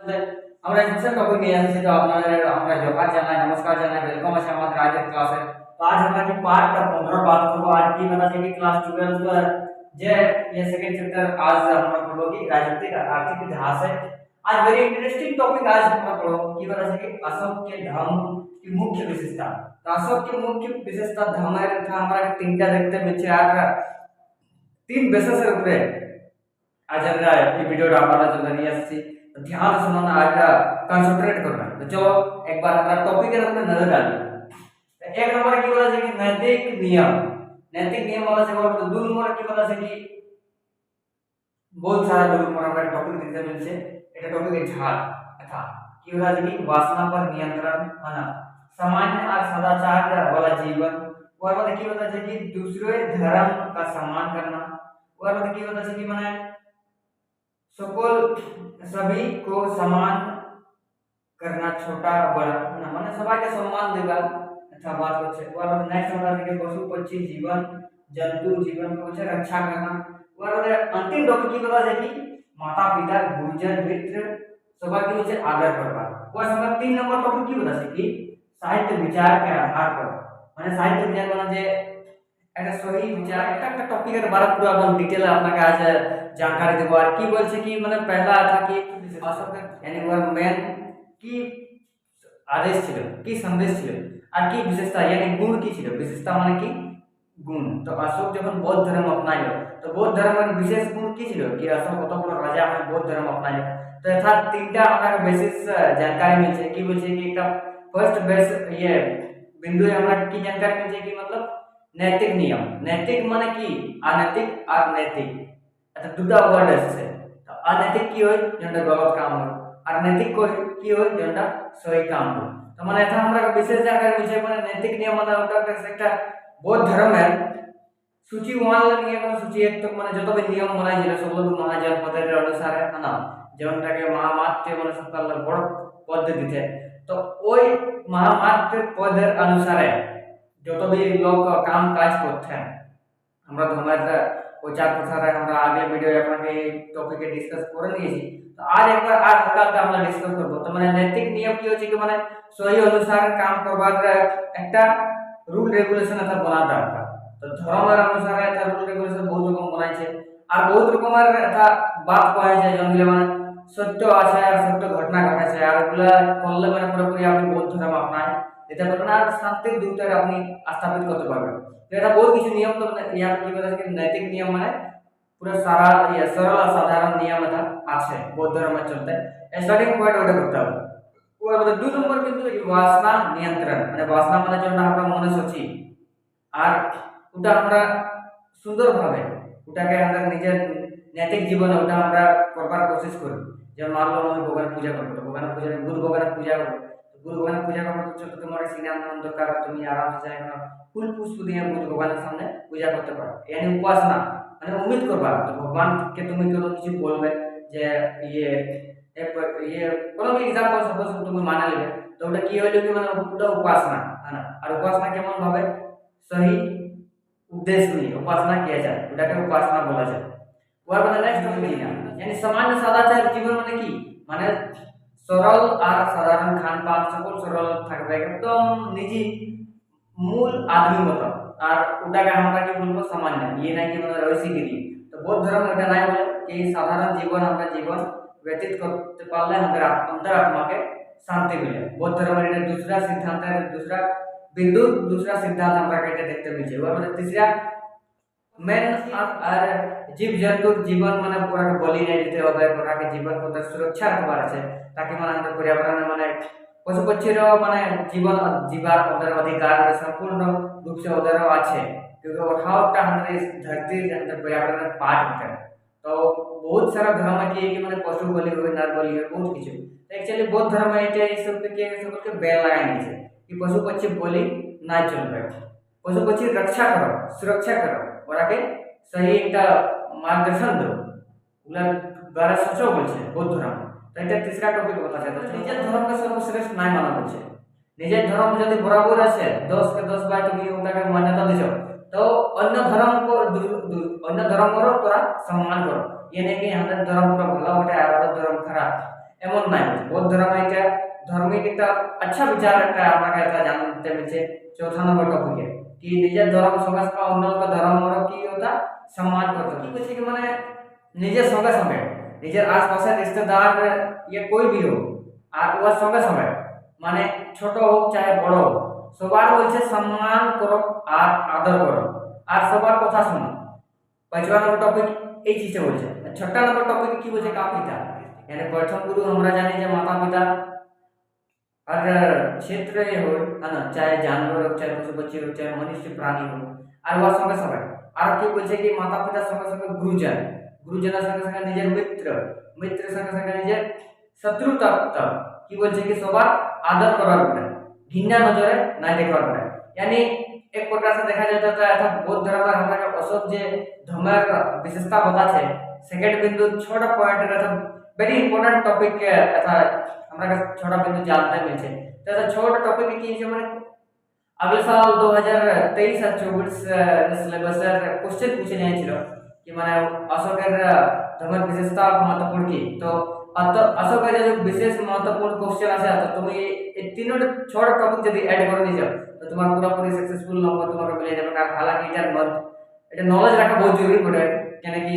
আমরা education topic নিয়ে আসছি তো আপনাদের আমরা জোহার জানাই নমস্কার জানাই ওয়েলকাম আছে আমাদের আজকের ক্লাসে। তো আজ আমরা কি पार्ट 15 बात করব আর কি बता है कि क्लास 12 যে ये सेकंड चैप्टर आज আমরা পড়ব কি राजनीतिक आर्थिक इतिहास है। आज वेरी इंटरेस्टिंग टॉपिक आज আমরা पढ़ो কি बता है कि अशोक के धर्म की मुख्य विशेषता। तो अशोक की मुख्य विशेषता धर्मेर था আমরা তিনটা দেখতে পেয়েছি আর তিন বেসিসের উপরে आज আমরা এই ভিডিওটা আপনাদের জন্য নিয়ে আসছি। तो ध्यान से सुनना आज कंसंट्रेट करना। तो चलो एक बार हमारा टॉपिक के अंदर नजर डालिए। तो एक नंबर की बोला है कि नैतिक नियम वाला से बोला। तो दो नंबर की बोला है कि बहुत सारा दो नंबर हमारा टॉपिक देखते मिलছে এটা টপিকের ঝাড় अथा কি बोला है कि वासना पर नियंत्रण आना सामान्य और सदाचार वाला जीवन और मतलब की बोला है कि दूसरे धर्म का सम्मान करना और मतलब की बोला है कि माने সকল सभी को समान करना छोटा बड़ा ना माने सबाई के सम्मान देगा। अच्छा बात होचे और नेक्स्ट हमरा के पशु पक्षी जीवन जंतु जीवन को कुछ रक्षा करना और अंतिम टॉपिक की बता है कि माता पिता गुरुजन मित्र सभी के नीचे आदर करना। और समय 3 नंबर टॉपिक की बता है कि साहित्य विचार के आधार पर माने साहित्य विचार माने जे একটা সহি বিচার একটা টপিকের বারে পুরো একদম ডিটেইলে আপনাকে আজ जानकारी দেব। আর কি বলছে কি মানে पहला था कि अशोक यानी वो मेन की आदेश ছিল কি সন্দেশ ছিল আর কি বিশেষতা यानी गुण কি ছিল বিশেষতা মানে কি गुण। तो अशोक যখন বৌদ্ধ ধর্ম अपनाইলো তো বৌদ্ধ ধর্মের বিশেষ গুণ কি ছিল कि अशोक কত বড় রাজা মানে বৌদ্ধ ধর্ম अपनाইলো। তো এটা তিনটা আপনাকে বেসিস जानकारी মিলছে কি বলছে কি একটা ফার্স্ট বেস ये बिंदु আমরা কি जानकारी মিলছে কি मतलब नैतिक नियम नैतिक माने की अनैतिक और नैतिक अच्छा দুটা ওয়ার্ড আছে। তো अनैतिक কি হয় যেটা গলত কাম হয় আর नैतिक কি হয় যেটা সহি কাম হয়। তো মানে এটা আমরা বিশেষ জায়গায় মিলছে মানে नैतिक नियम মানে ওটা একটা বৌদ্ধ ধর্মের सूची 1 নিয়ে কোন सूची 1 তক মানে যত নিয়ম বানাই যেটা সকল মহাজনপদের অনুসারে না যেমনটাকে মহামাত্র মানে সকল বড় পদ্ধতিতে। তো ওই মহামাত্র পদের অনুসারে যত भी लोग काम काज করতে हैं আমরা ধর্মের প্রচার প্রসারে আমরা আগে ভিডিও আপনাকে এই টপিকে ডিসকাস করে নিয়েছি। তো আর একবার আর হালকা আমরা ডিসকাস করব। তো মানে নৈতিক নিয়ম কি হচ্ছে কি মানে সহি অনুসার কাম করবার একটা রুল রেগুলেশন আছে বনা দরকার। তো ধর্মের অনুসারে এটা রুল রেগুলেশন বহুত রকম বানাইছে আর বহুত রকমের এটা বাত কয় যায় যেগুলো মানে সত্য আছে আর সত্য ঘটনা ঘটেছে আর ওগুলা করলে মানে পুরোপুরি আপনি বৌদ্ধ ধর্ম আপনায় এটা পারবেন আর শান্তির দুটার আপনি স্থাপিত করতে পারবেন। তো এটা বহুত কিছু নিয়ম তো ইয়ার কি বলে कि नैतिक नियम মানে পুরো সারা ये सरल और साधारण नियम এটা আছে বৌদ্ধ ধর্মে চলতে স্টার্টিং পয়েন্ট ওটা করতে হবে। ওর মধ্যে দুই নম্বর কিন্তু বাসনা নিয়ন্ত্রণ মানে বাসনা মানে জন্য আমরা মনে সচি আর ওটা আমরা সুন্দরভাবে ওটাকে আমরা নিজের নৈতিক জীবনে ওটা আমরা করবার কোশিশ করি। যেমন मान लो আমি ভগবানের পূজা করব তো ভগবানের পূজা গুরু ভগবানের পূজা করব गुरु भगवान पूजा करते तो तुम्हारे सीना में अंधकार तुम आराम से जाएगा फूल पुष्प दिए गुरु भगवान के सामने पूजा करते पारो यानी उपासना মানে उम्मीद करबा तो भगवान के তুমি কোনো কিছু বলবে যে ये কোনো एग्जांपल सपोज তুমি माना लेबे तो ওটা কি হলো কি মানে ওটা उपासना है ना। और उपासना কেমন ভাবে सही उद्देश्य নিয়ে उपासना किया যায় ওটাকে उपासना বলা যায়। और মানে नेक्स्ट टॉपिक यानी सामान्य सदाचार जीवन মানে কি মানে सरल और साधारण खान पान सकल सरल থাকবে একদম নিজি মূল आदमी মত আর ওটাকে আমরা কি বলবো সামান্য ये না কি মানে রসিগিরি। তো বৌদ্ধ ধর্ম এটা নাই বলে कि সাধারণ জীবন আমরা জীবন व्यतीत করতে পারলে আমাদের अंतरात्मा के शांति मिले। बौद्ध धर्म में दूसरा सिद्धांत है दूसरा बिंदु दूसरा सिद्धांत हमरा कहते देखते मिले। और मतलब तीसरा मेन और जीव जंतु जीवन माने पूरा के बलि नहीं देते হবে पूरा के जीवन को सुरक्षा रखबार আছে ताकि माने अंदर पर्यावरण माने पशु पक्षी रो माने जीवन जीवार अंदर अधिकार संपूर्ण रूप से उधर আছে क्योंकि उठावटा हमरे इस धरती के अंदर पर्यावरण में पार्ट होता है। तो बहुत सारा धर्म है कि माने पशु बलि हुए नर बलि हुए बहुत কিছু। तो एक्चुअली बौद्ध धर्म है ये सब पे के सब के बैन लगाई नहीं है कि पशु पक्षी बलि ना चलবে पशु पक्षी रक्षा करो सुरक्षा करो और आगे सही একটা मार्गदर्शन दो ওগুলা দ্বারা সচল বলছে বৌদ্ধ ধর্ম। তো এটা তিসরা টপিক কথা চাইতে নিজের ধর্মকে সর্বশ্রেষ্ঠ নাই মানা বলছে নিজের ধর্ম যদি বরাবর আছে 10 के 10 बार তুমি ওটাকে মান্যতা দিছো तो अन्य धर्म को अन्य धर्म को तोरा सम्मान करो ये नहीं कि हमारे धर्म पूरा भला होता है और धर्म खराब এমন নাই। বৌদ্ধ ধর্ম এটা ধার্মিক একটা আচ্ছা বিচার একটা আপনাকে এটা জানতে মিলছে 4 নম্বর টপিকে कि নিজের ধর্ম সঙ্গে সঙ্গে অন্য ধর্মর কি ওটা সম্মান করতে কি বলছে কি মানে নিজের সঙ্গে সঙ্গে নিজের আশপাশের রিश्तेदार ये कोई भी हो আর ওর সঙ্গে সঙ্গে মানে ছোট হোক চাहे বড় হোক সবার বলছে সম্মান করো আর আদর করো আর সবার কথা শোনো। 5वां नंबर टॉपिक এই জিনিসটা বলছে। 6টা नंबर टॉपिक কি বলছে का पिता यानी प्रथम गुरु আমরা জানি যে माता पिता हर क्षेत्र हो है ना, चाहे जानवर हो चाहे पशु पक्षी हो चाहे मनुष्य प्राणी हो और वह संगे संगे और কি বলছে কি माता पिता संगे संगे गुरुजन गुरुजনের संगे संगे নিজের মিত্র মিত্র संगे संगे নিজের শত্রু তত্ত্ব কি বলছে কি সবার आदर করার কথা ঘৃণা নজরে না দেখার কথা यानी एक प्रकार से देखा जाए तो ऐसा बौद्ध धर्म में हमारे अशोक जे धर्मेर विशेषता बताছে सेकंड बिंदु छोटा पॉइंट रहता वेरी इंपोर्टेंट टॉपिक ऐसा हमारा छोटा बिंदु जानते मिलছে तो ऐसा छोटा टॉपिक की जो मैंने अगले साल 2023 আর 24 সিলেবাসের কোশ্চেন पूछे जाएছিল कि माने अशोकेर धर्मेर विशेषता महत्वपूर्ण की तो अशोकेर जो विशेष महत्वपूर्ण क्वेश्चन আছে তো তুমি এই তিনটা छोटा टॉपिक যদি ऐड করে দিছো তো তোমার পুরোপুরি सक्सेसफुल নম্বর তোমাকে মিলে যাবে। কারণ হালাকি এটা নলেজ রাখা বহুত জরুরি পড়ে কেন কি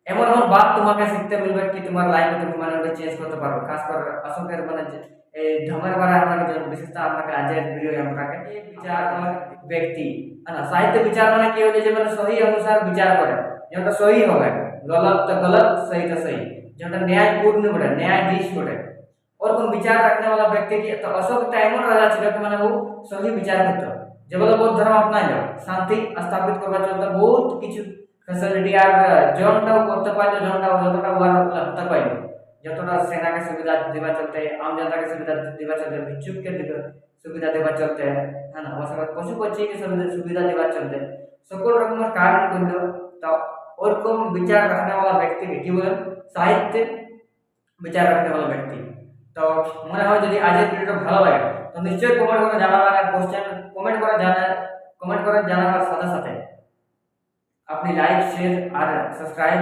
এমন এমন বাত তোমাকে শিখতে মিলবে কি তোমার লাইফে তুমি মানে ওটা চেঞ্জ করতে পারবে। খাস করে অশোকের মানে এই ধর্মের বারে আমাকে যে বিশেষতা আপনাকে আজের ভিডিও আপনাকে এই বিচার ব্যক্তি है ना साहित्य विचार মানে কি হলে যে মানে সহি অনুসার বিচার করে যেটা সহি হবে गलत तो गलत सही तो सही যেটা ন্যায়পূর্ণ বটে ন্যায়াধীশ বটে ওরকম বিচার রাখने वाला व्यक्ति की तो अशोक टाइम রাজা ছিল কি মানে ও সহি বিচার করতো যেগুলো বৌদ্ধ ধর্ম আপনাইলো শান্তি স্থাপিত করবার জন্য বহুত কিছু ফ্যাসিলিটি আর জনটাও করতে পারলো জনটা যতটা ওয়ার হতে পারলো যতটা সেনাকে সুবিধা দেওয়া চলতে আম জনতাকে সুবিধা দেওয়া চলতে ভিক্ষুককে সুবিধা দেওয়া চলতে হ্যাঁ না ওর পশু পক্ষীকে সুবিধা দেওয়া চলতে সকল রকমের কাজ করলো। তো ওরকম বিচার রাখने वाला व्यक्ति के কি বলেন সাহিত্য বিচার রাখने वाला व्यक्ति। তো মনে হয় যদি আজকের ভিডিওটা ভালো লাগে তো নিশ্চয়ই কমেন্ট করে জানাবেন আর কোশ্চেন কমেন্ট করে জানাবার সাথে সাথে আপনি লাইক শেয়ার আর সাবস্ক্রাইব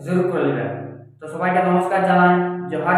জরুর করে নেবেন। তো সবাইকে নমস্কার জানাই, জোহার।